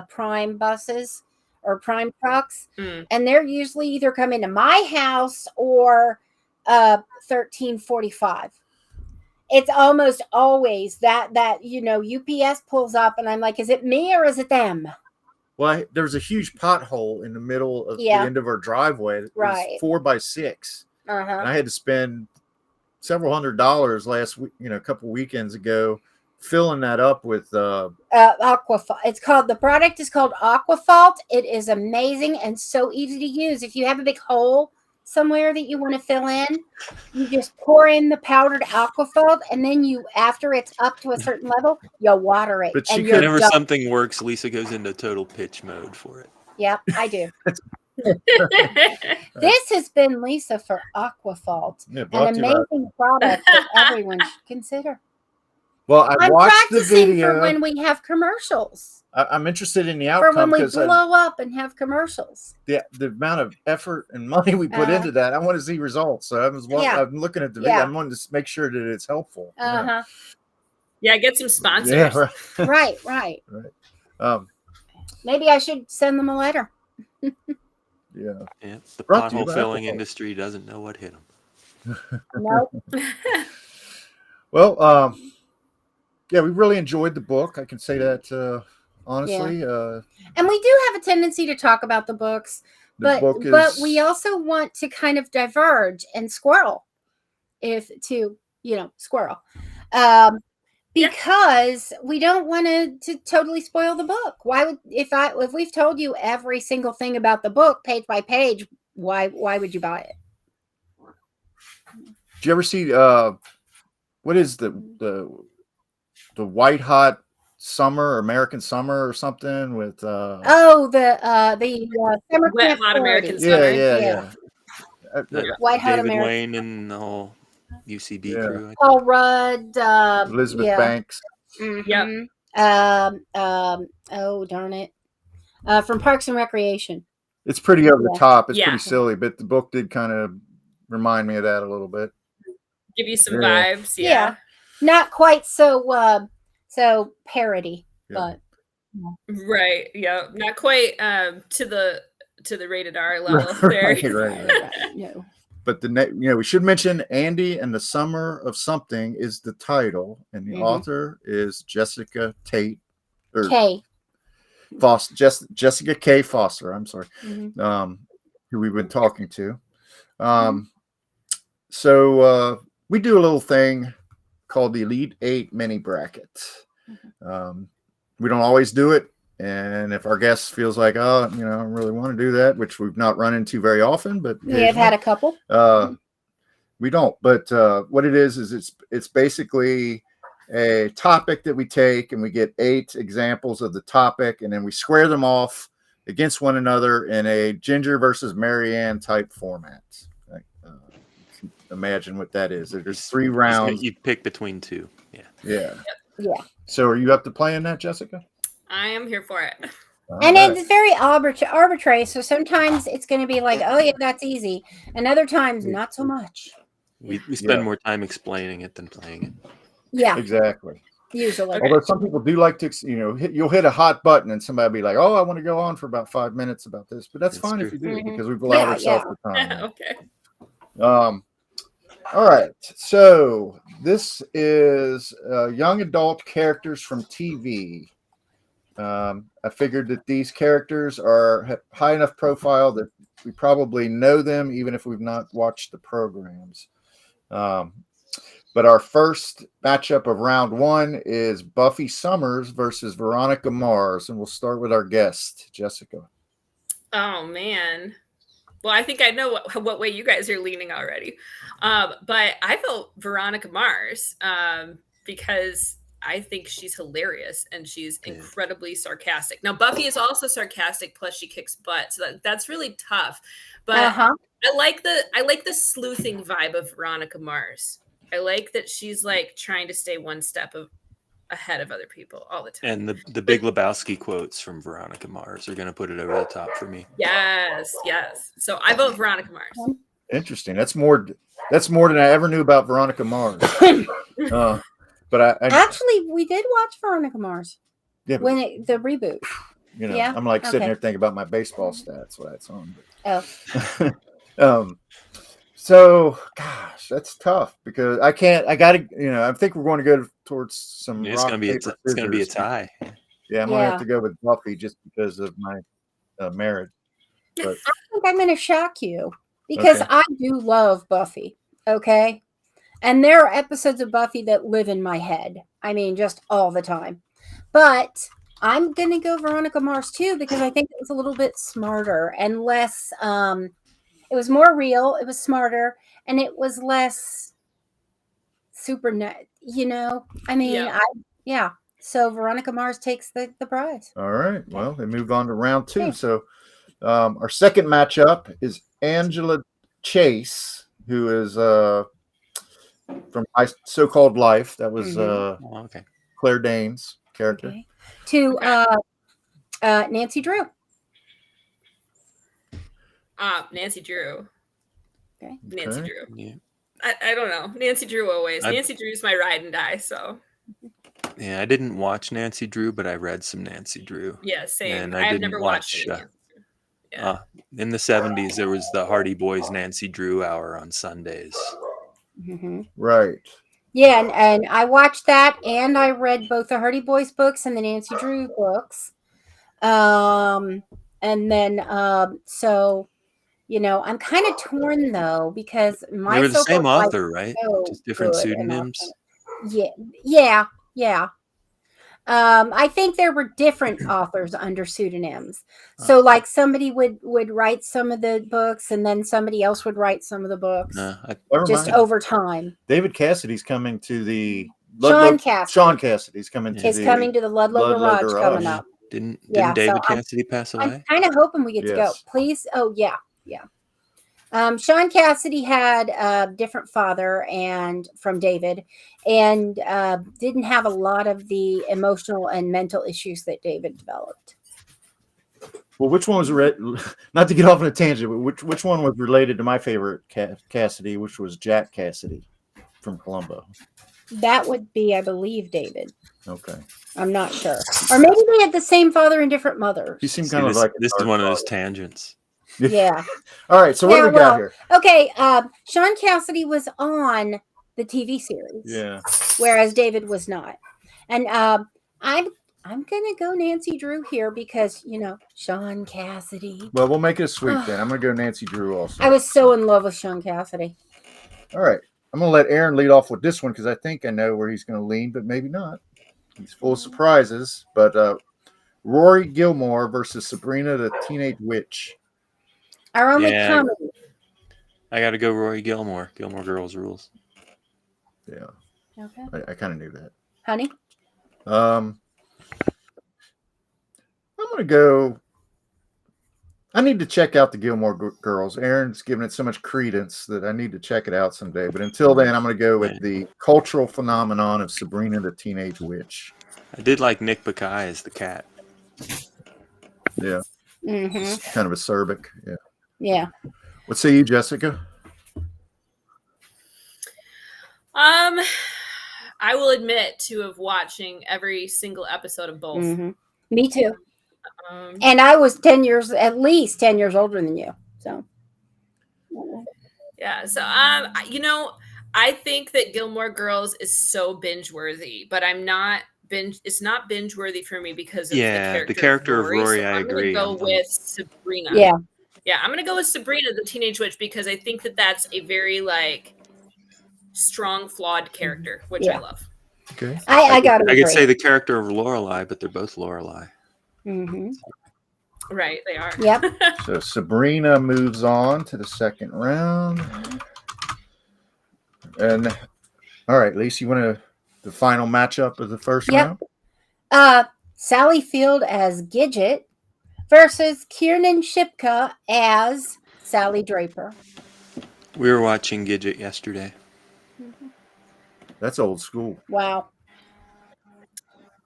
Prime buses or Prime trucks. And they're usually either coming to my house or 1345. It's almost always that UPS pulls up and I'm like, is it me or is it them? Well, there was a huge pothole in the middle of the end of our driveway. It was 4x6. And I had to spend several $100s last week, a couple weekends ago, filling that up with Aquafault. The product is called Aquafault. It is amazing and so easy to use. If you have a big hole somewhere that you want to fill in, you just pour in the powdered Aquafault, and then after it's up to a certain level, you'll water it. But and whenever something works, Lisa goes into total pitch mode for it. Yep, I do. This has been Lisa for Aquafault, an amazing product that everyone should consider. Well, I'm watched the video for when we have commercials. I'm interested in the outcome for when we blow up and have commercials. The amount of effort and money we put into that, I want to see results. So I'm looking at the video. I wanted to make sure that it's helpful. Yeah, get some sponsors. Yeah, right. Maybe I should send them a letter. Yeah. The pothole filling industry doesn't know what hit them. Nope. Well, yeah, we really enjoyed the book. I can say that honestly. Yeah. And we do have a tendency to talk about the books, but we also want to kind of diverge and squirrel, squirrel. Because we don't want to totally spoil the book. Why would if we've told you every single thing about the book page by page, why would you buy it? Did you ever see what is the White Hot Summer or American Summer or something with the Summer Wet Hot American Summer. Yeah. White Hot David American. Wayne and the whole UCB crew. Paul Rudd, Elizabeth Banks. Yep. Oh darn it. From Parks and Recreation. It's pretty over the top. It's pretty silly, but the book did kind of remind me of that a little bit. Give you some vibes. Yeah. Not quite so parody, but right. Yeah. Not quite to the rated R level there. Right. No. But we should mention Andy and the Summer of Something is the title, and the author is Jessica Tate or K. Foster, Jessica K. Foster. I'm sorry, who we've been talking to. So we do a little thing called the Elite 8 mini bracket. We don't always do it. And if our guest feels like, I really want to do that, which we've not run into very often, but we have had a couple. We don't. But what it is it's basically a topic that we take and we get 8 examples of the topic, and then we square them off against one another in a Ginger versus Marianne type format. Imagine what that is. There's 3 rounds. You pick between 2. Yeah. Yeah. So are you up to playing that, Jessica? I am here for it. And it's very arbitrary. So sometimes it's going to be like, oh yeah, that's easy. And other times, not so much. We spend more time explaining it than playing it. Yeah. Exactly. Usually. Although some people do like to, you'll hit a hot button and somebody will be like, oh, I want to go on for about 5 minutes about this. But that's fine true. if you do, because we've allowed ourselves the time. Okay. All right. So this is young adult characters from TV. I figured that these characters have high enough profile that we probably know them, even if we've not watched the programs. But our first matchup of round one is Buffy Summers versus Veronica Mars. And we'll start with our guest, Jessica. Oh, man. Well, I think I know what way you guys are leaning already. But I vote Veronica Mars because I think she's hilarious and she's incredibly sarcastic. Now, Buffy is also sarcastic, plus she kicks butt. So that's really tough. But I like the sleuthing vibe of Veronica Mars. I like that she's like trying to stay one step ahead of other people all the time. And the Big Lebowski quotes from Veronica Mars are going to put it over the top for me. Yes. So I vote Veronica Mars. Interesting. That's more than I ever knew about Veronica Mars. But I actually, we did watch Veronica Mars. Yeah, when the reboot. You know, I'm like sitting there thinking about my baseball stats while it's on. So, gosh, that's tough because I gotta, I think we're going to go towards some. It's going to be a tie. Yeah, I'm going to have to go with Buffy just because of my marriage. But I think I'm going to shock you because I do love Buffy. Okay. And there are episodes of Buffy that live in my head. I mean, just all the time. But I'm going to go Veronica Mars too because I think it was a little bit smarter and less. It was more real. It was smarter, and it was less super net. I mean, So Veronica Mars takes the prize. All right. Well, they move on to round two. Okay. So our second matchup is Angela Chase, who is from My So-Called Life. That was Claire Danes' character. Okay. To Nancy Drew. Nancy Drew. Okay. Nancy Drew. Yeah. I don't know. Nancy Drew always. Nancy Drew's my ride and die. So. Yeah, I didn't watch Nancy Drew, but I read some Nancy Drew. Yeah, same. And I've never watched it. In the 70s, there was the Hardy Boys Nancy Drew hour on Sundays. Mm-hmm. Right. Yeah, and I watched that, and I read both the Hardy Boys books and the Nancy Drew books. And then, so, I'm kind of torn, though, because they were the same author, right? Just different pseudonyms? Yeah. I think there were different authors under pseudonyms. So, like, somebody would write some of the books, and then somebody else would write some of the books, just over time. David Cassidy's coming to the Sean Cassidy's coming to coming to the Ludlow Garage coming up. Didn't David Cassidy pass away? I'm kind of hoping we get to go. Please. Oh, yeah. Sean Cassidy had a different father and from David and didn't have a lot of the emotional and mental issues that David developed. Well, which one was not to get off on a tangent, but which one was related to my favorite Cassidy, which was Jack Cassidy from Columbo? That would be, I believe, David. Okay. I'm not sure. Or maybe they had the same father and different mothers. He seemed kind of like this is one of those tangents. Yeah. All right. So what do we got here? Okay. Sean Cassidy was on the TV series. Yeah. Whereas David was not. And I'm gonna go Nancy Drew here because Sean Cassidy. Well, we'll make it a sweep then. I'm gonna go Nancy Drew also. I was so in love with Sean Cassidy. All right. I'm gonna let Aaron lead off with this one because I think I know where he's gonna lean, but maybe not. He's full of surprises. But Rory Gilmore versus Sabrina the Teenage Witch. Our only comedy. I got to go Rory Gilmore. Gilmore Girls rules. Yeah. Okay. I kind of knew that. Honey? I'm going to go. I need to check out the Gilmore Girls. Aaron's giving it so much credence that I need to check it out someday. But until then, I'm going to go with the cultural phenomenon of Sabrina the Teenage Witch. I did like Nick Bakay as the cat. Yeah. Mm-hmm. It's kind of acerbic. Yeah. Yeah. What say you, Jessica? I will admit to have watching every single episode of both. Mm-hmm. Me too. And I was at least 10 years older than you. So. Yeah. So, I think that Gilmore Girls is so binge worthy, but I'm not binge. It's not binge worthy for me because of Yeah, the character of Rory. Rory, So I I'm going to agree. go with Sabrina. Yeah. Yeah, I'm going to go with Sabrina, the Teenage Witch, because I think that that's a very like strong, flawed character, which I Yeah. love. Okay. I got to I agree. could say the character of Lorelai, but they're both Lorelai. Mm-hmm. Right, they are. Yep. So Sabrina moves on to the second round. And all right, Lisa, you want the final matchup of the first Yep. round? Sally Field as Gidget versus Kiernan Shipka as Sally Draper. We were watching Gidget yesterday. That's old school. Wow.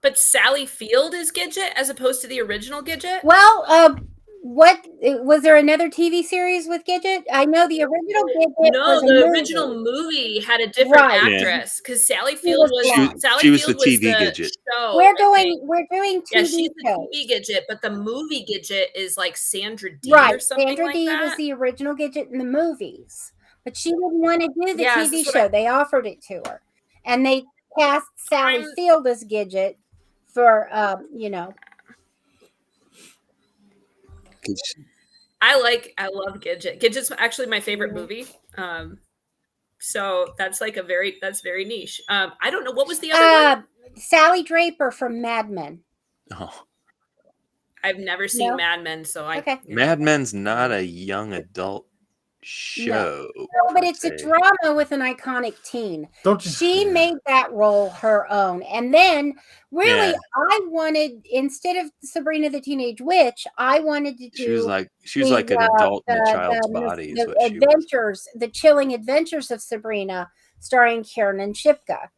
But Sally Field is Gidget as opposed to the original Gidget? Well, what was there another TV series with Gidget? I know the original Gidget No, was a the movie. original movie had a different Right. actress because Sally Field was blonde. Sally She was Field the TV was the Gidget. show. We're I doing think. TV Yeah, she's the shows. TV Gidget, but the movie Gidget is like Sandra Dee Right. or something Sandra like Dee that. was the original Gidget in the movies, but she didn't want to do the Yes, TV that's what show. They offered it to her, and they cast Sally I'm- Field as Gidget for I love Gidget. Gidget's actually my favorite movie. So that's like that's very niche. I don't know what was the other one. Sally Draper from Mad Men. Oh. I've never seen No? Mad Men, so Okay. Mad Men's not a young adult show. No, but it's a drama with an iconic teen. Don't you? She made that role her own. And then, really, I wanted, instead of Sabrina the Teenage Witch, I wanted to do. She was like an adult in a child's body. Is what she was. The chilling adventures of Sabrina, starring Kiernan Shipka,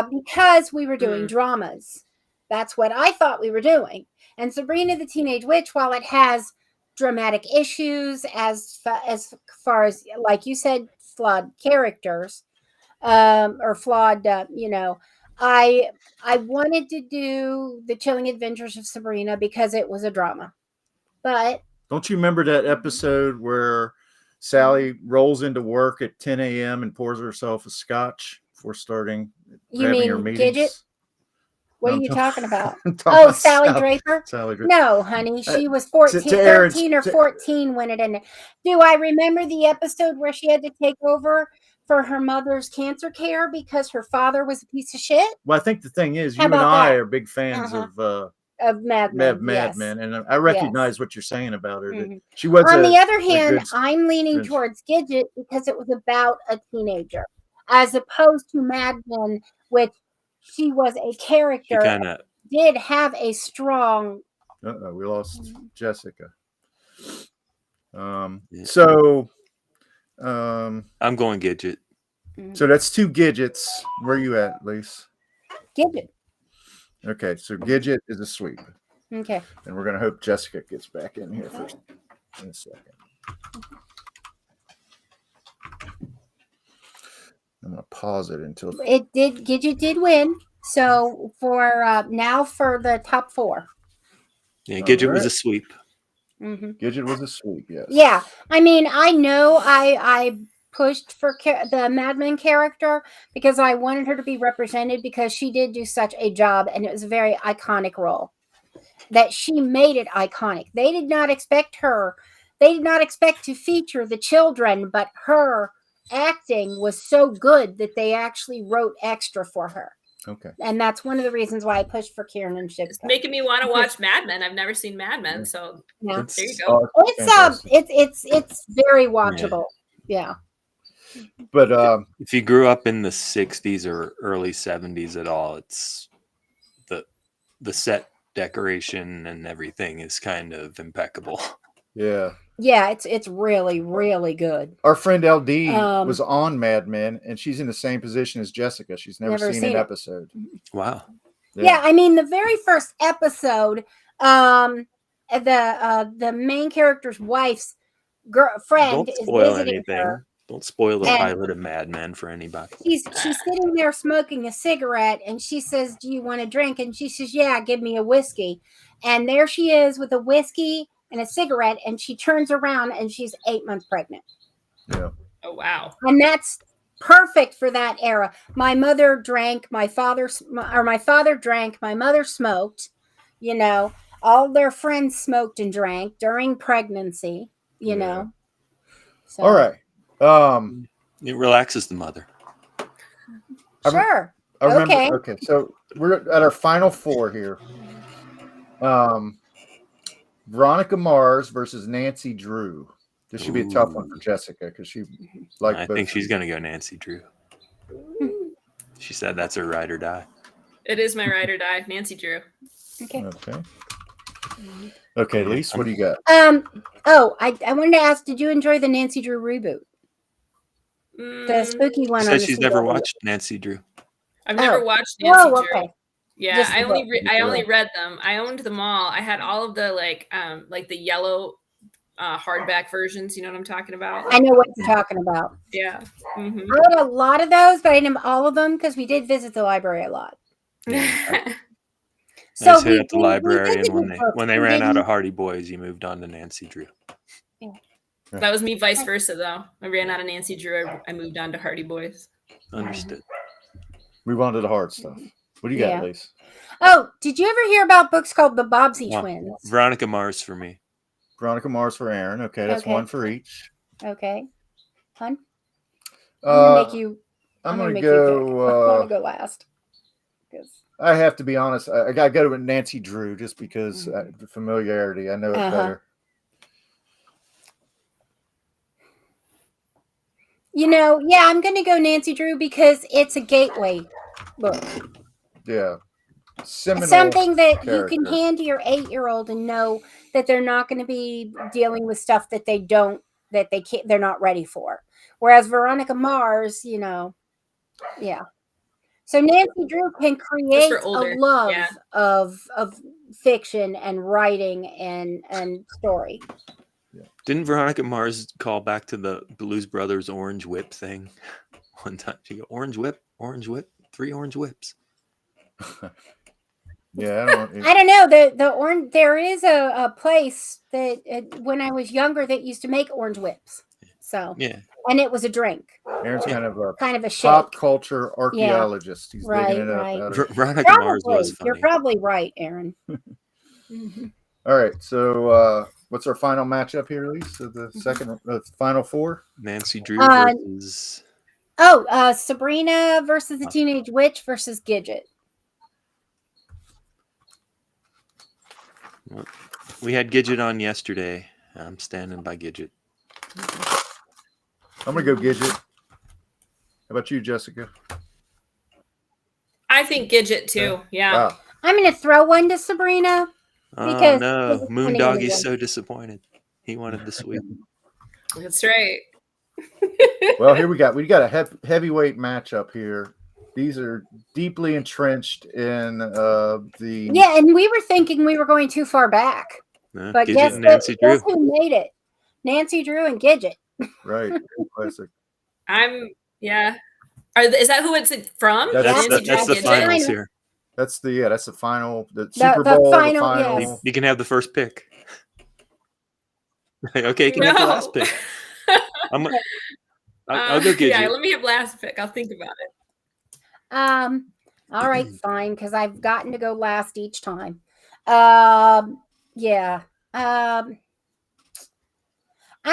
because we were doing dramas. That's what I thought we were doing. And Sabrina the Teenage Witch, while it has dramatic issues as far as, like you said, flawed characters, or flawed, I wanted to do the Chilling Adventures of Sabrina because it was a drama. But don't you remember that episode where Sally rolls into work at 10 a.m. and pours herself a scotch before starting having her meetings? Gidget? What are you talking about? Sally Draper? Sally Draper. No, honey. She was 13 or 14 when it ended. Do I remember the episode where she had to take over for her mother's cancer care because her father was a piece of shit? Well, I think the thing is, you and I are big fans of Mad Men. Mad Men, and I recognize what you're saying about her. Mm-hmm. She was. On the other hand, I'm leaning towards Gidget because it was about a teenager, as opposed to Mad Men, which she was a character. Did have a strong. We lost Jessica. So, I'm going Gidget. So that's 2 Gidgets. Where are you at, Lise? Gidget. Okay, so Gidget is a sweep. Okay. And we're going to hope Jessica gets back in here first in a second. I'm going to pause it until Gidget did win. So for now for the top 4. Yeah, Gidget was a sweep. Mm-hmm. Gidget was a sweep, yes. Yeah, I mean, I know I pushed for the Mad Men character because I wanted her to be represented because she did do such a job, and it was a very iconic role that she made it iconic. They did not expect to feature the children, but her acting was so good that they actually wrote extra for her. Okay. And that's one of the reasons why I pushed for Kiernan Shipka. It's making me want to watch Mad Men. I've never seen Mad Men, so yeah. There you go. It's very watchable. Yeah. But if you grew up in the 60s or early 70s at all, it's the set decoration and everything is kind of impeccable. Yeah. Yeah, it's really, really good. Our friend LD was on Mad Men, and she's in the same position as Jessica. She's never seen an episode. Wow. Yeah, I mean, the very first episode, the main character's wife's friend is visiting her. Don't spoil the pilot of Mad Men for anybody. She's sitting there smoking a cigarette, and she says, "Do you want a drink?" And she says, "Yeah, give me a whiskey." And there she is with a whiskey and a cigarette, and she turns around and she's 8 months pregnant. Yeah. Oh wow. And that's perfect for that era. My mother drank, my father drank, my mother smoked, you know, all their friends smoked and drank during pregnancy, you Yeah. know. So, All right. It relaxes the mother. sure. I remember. Okay. Okay, so we're at our final four here. Veronica Mars versus Nancy Drew. This should be a tough one for Jessica because she liked I both. think she's going to go Nancy Drew. She said that's her ride or die. It is my ride or die, Nancy Drew. Okay. Okay, Lise, what do you got? Oh, I wanted to ask, did you enjoy the Nancy Drew reboot? The spooky one. She on said the she's never CW. watched Nancy Drew. I've never watched Nancy Drew. Okay. Yeah, Just I the only book. I only read them. I owned them all. I had all of the like the yellow hardback versions. You know what I'm talking about? I know what you're talking about. Yeah. I read a lot of those, but I didn't all of them because we did visit the library a lot. I So just hit at the librarian visited when books. they We ran out didn't- of Hardy Boys, you moved on to Nancy Drew. That was me vice versa though. I ran out of Nancy Drew. I moved on to Hardy Boys. Understood. Move on to the hard stuff. What do you got, Lise? Oh, did you ever hear about books called the Bobbsey Well, Twins? Veronica Mars for me. Veronica Mars for Aaron. Okay, that's Okay. one for each. Okay, hun. I'm gonna make you. I'm gonna gonna make you pick. I'm go. gonna go last. 'Cause- I have to be honest. I gotta go with Nancy Drew just because the familiarity. I know it better. You know, yeah, I'm gonna go Nancy Drew because it's a gateway book. Yeah, seminal Something that you character. can hand to your 8-year-old and know that they're not going to be dealing with stuff that they can't, they're not ready for. Whereas Veronica Mars, you know, yeah. So Nancy Drew can create a older, love yeah. of fiction and writing and story. Didn't Veronica Mars call back to the Blues Brothers Orange Whip thing one time? She go, Orange Whip, 3 orange whips. Yeah, I don't know. The orange. There is a place that when I was younger that used to make orange whips. So yeah, and it was a drink. Aaron's kind of a pop shake. culture archaeologist. He's digging it up. Right. Out of... Veronica Mars was funny. You're probably right, Aaron. All right, so what's our final matchup here, Lisa? The second, final four. Nancy Drew versus. Sabrina versus the Teenage Witch versus Gidget. Well, we had Gidget on yesterday. I'm standing by Gidget. I'm gonna go Gidget. How about you, Jessica? I think Gidget too. Yeah. Wow. I'm going to throw one to Sabrina. Oh Because no, it's Moondoggy's funny. so disappointed. He wanted the sweet. That's right. Well, here we got a heavyweight matchup here. These are deeply entrenched in the. Yeah, and we were thinking we were going too far back. But Gidget guess, and Nancy Drew. guess who made it? Nancy Drew and Gidget. Right. Classic. Is that who it's from? That's Nancy Drew That's the Gidget? finals here. That's the final. The Super Bowl. final, the final. yes. You can have the first pick. Okay, you can have the last pick. I'll go Gidget. Yeah, let me have last pick. I'll think about it. All right, fine, because I've gotten to go last each time. Yeah. I'm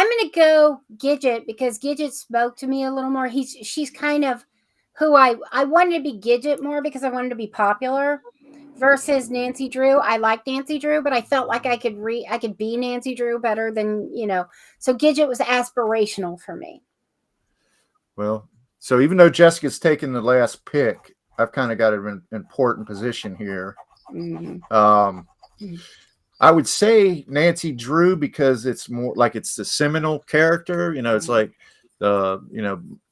gonna go Gidget because Gidget spoke to me a little more. She's kind of who I wanted to be Gidget more because I wanted to be popular versus Nancy Drew. I like Nancy Drew, but I felt like I could be Nancy Drew better than, so Gidget was aspirational for me. Well, so even though Jessica's taken the last pick, I've kind of got an important position here. I would say Nancy Drew because it's more like it's the seminal character. It's like a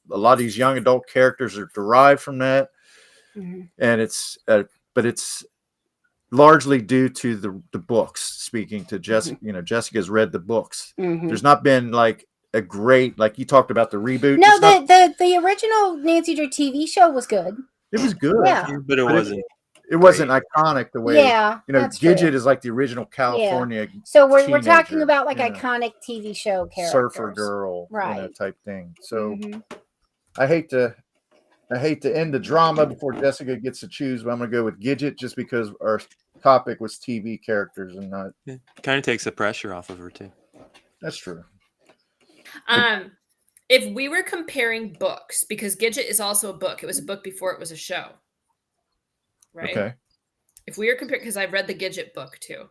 lot of these young adult characters are derived from that, and but it's largely due to the books. Speaking to Jessica, Jessica's read the books. There's not been like a great, like you talked about the reboot. No, the original Nancy Drew TV show was good. It was good, but it wasn't. It wasn't iconic the way. That's Gidget true. is like the original California. So we're talking teenager, about like iconic TV show characters. Surfer girl, right? Type thing. So I hate to end the drama before Jessica gets to choose, but I'm gonna go with Gidget just because our topic was TV characters and not. It kind of takes the pressure off of her too. That's true. If we were comparing books, because Gidget is also a book, it was a book before it was a show, right? Okay. If we were comparing, because I've read the Gidget book too.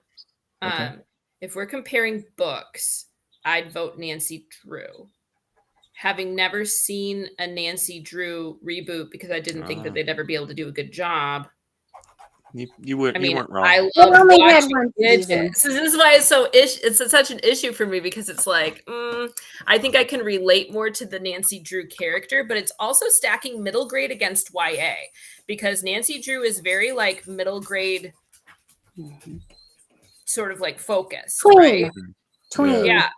Okay. If we're comparing books, I'd vote Nancy Drew. Having never seen a Nancy Drew reboot because I didn't think that they'd ever be able to do a good job. You weren't wrong. I It love only had watching one Gidget. season. So this is why it's such an issue for me, because it's like I think I can relate more to the Nancy Drew character, but it's also stacking middle grade against YA, because Nancy Drew is very like middle grade, sort of like focused, right? Tween. Yeah.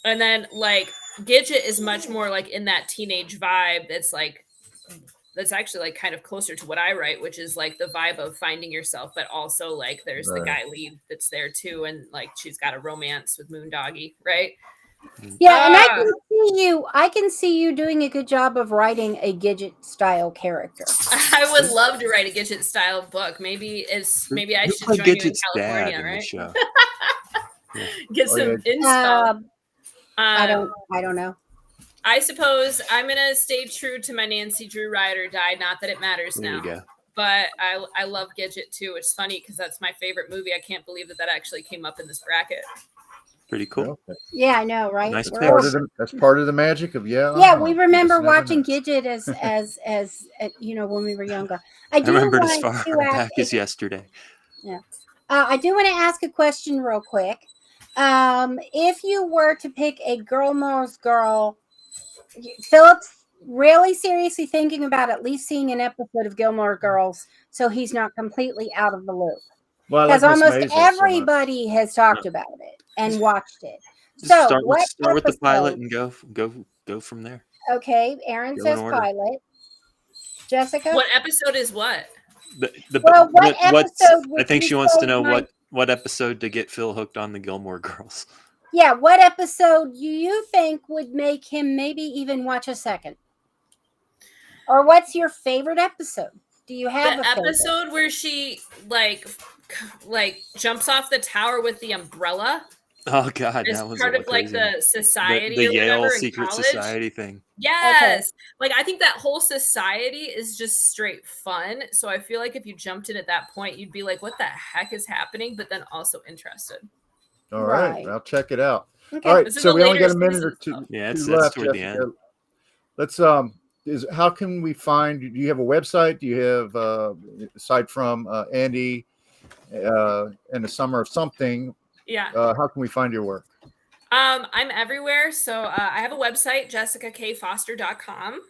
And then like Gidget is much more like in that teenage vibe that's actually like kind of closer to what I write, which is like the vibe of finding yourself, but also like there's the guy lead that's there too, and like she's got a romance with Moondoggy, right? Yeah, and I can see you doing a good job of writing a Gidget style character. I would love to write a Gidget style book. Maybe I You should play join you in Gidget's dad California, in the right? show. Get some inspo. I don't know. I suppose I'm gonna stay true to my Nancy Drew ride or die. Not that it matters There now, you go. but I love Gidget too. It's funny because that's my favorite movie. I can't believe that actually came up in this bracket. Pretty cool. Okay. Yeah, I know, right? Nice We're pick. all- That's part of the magic of yeah, we remember You just never watching know. Gidget as you know, when we were younger. I remember it as want far to ask back as yesterday. I do want to ask a question real quick. If you were to pick a Gilmore's Girl, Philip's really seriously thinking about at least seeing an episode of Gilmore Girls, so he's not completely out of the loop. Well, I Because like Miss almost Maisel so much. everybody has talked about it and watched it. Just So start what with the pilot episode- and go from there. Okay, Aaron Go in says order. pilot. Jessica? What episode is what? Well, what episode would I think you she wants say to know might- what episode to get Phil hooked on the Gilmore Girls. Yeah, what episode do you think would make him maybe even watch a second? Or what's your favorite episode? Do you have The a favorite? episode where she like jumps off the tower with the umbrella Oh God, as that was part a of like crazy one. the society the or Yale whatever in secret college. society thing. Yes. Like I think that whole society is just straight fun. So I feel like if you jumped in at that point, you'd be like, what the heck is happening? But then also interested. All right, Right. I'll check it out. Okay. All right, This is so the we only got later a minute or seasons, two, though. Yeah, two that's left. toward the Jessica. end. Let's how can we find? Do you have a website? Do you have aside from Andy in the summer of something? Yeah. How can we find your work? I'm everywhere. So I have a website, jessicakfoster.com.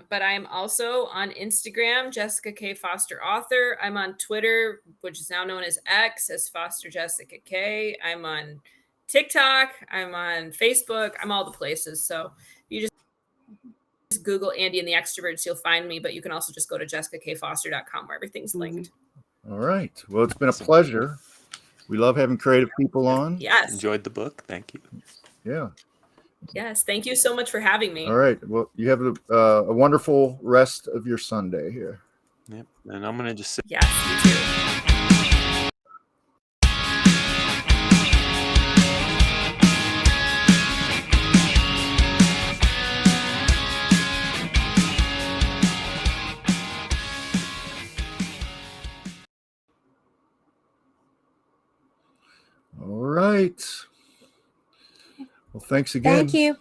But I'm also on Instagram, Jessica K. Foster Author. I'm on Twitter, which is now known as X, as Foster Jessica K. I'm on TikTok. I'm on Facebook. I'm all the places. So you just Google Andy and the Extroverts, you'll find me. But you can also just go to jessicakfoster.com where everything's linked. All right. Well, it's been a pleasure. We love having creative people on. Yes. Enjoyed the book. Thank you. Yeah. Yes. Thank you so much for having me. All right. Well, you have a wonderful rest of your Sunday here. Yep. And I'm gonna just say Yes, you too. All right. Well, thanks again. Thank you.